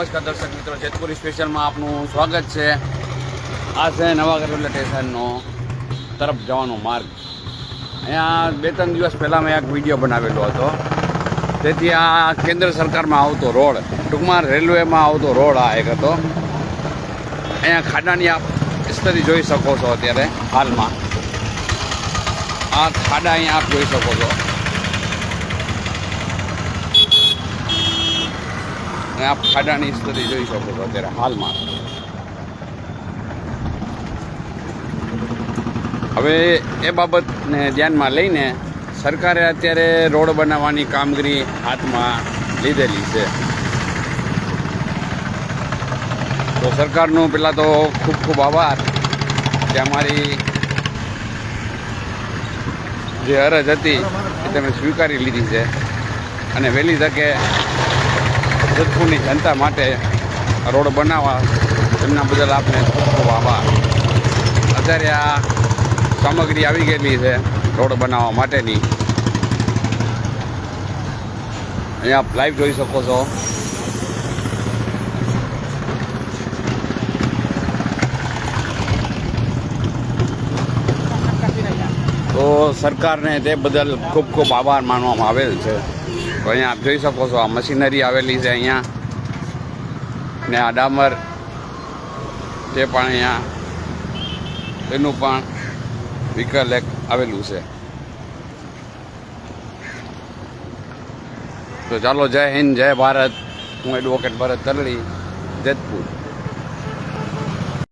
નમસ્કાર દર્શક મિત્રો, જેતપુરી સ્પેશિયલમાં આપનું સ્વાગત છે। આ છે નવાગઢ રેલવે સ્ટેશનનો તરફ જવાનો માર્ગ। અહીંયા 2-3 દિવસ પહેલાં મેં એક વિડીયો બનાવેલો હતો। તેથી આ કેન્દ્ર સરકારમાં આવતો રોડ, ટૂંકમાં રેલવેમાં આવતો રોડ આ એક હતો। અહીંયા ખાડાની આપ સ્થિતિ જોઈ શકો છો। અત્યારે હાલમાં આ ખાડા અહીંયા આપ જોઈ શકો છો। આપ ખાડાની સ્થિતિ જોઈ શકો છો અત્યારે હાલમાં। હવે એ બાબતને ધ્યાનમાં લઈને સરકારે અત્યારે રોડ બનાવવાની કામગીરી હાથમાં લીધેલી છે। તો સરકારનો પહેલાં તો ખૂબ ખૂબ આભાર કે અમારી જે અરજ હતી એ તમે સ્વીકારી લીધી છે અને વહેલી તકે જેતપુરની જનતા માટે રોડ બનાવવા એમના બદલ આપને ખૂબ ખૂબ આભાર। અત્યારે આ સામગ્રી આવી ગયેલી છે રોડ બનાવવા માટેની। અહીંયા આપ લાઈવ જોઈ શકો છો। તો સરકારને તે બદલ ખૂબ ખૂબ આભાર માનવામાં આવેલ છે। તો અહીંયા આપ જોઈ શકો છો, આ મશીનરી આવેલી છે અહીંયા, ને આ ડામર તે પણ અહીંયા એનું પણ વ્હીકલ એક આવેલું છે। તો ચાલો, જય હિન્દ, જય ભારત। હું એડવોકેટ ભરત તલડી, જેતપુર।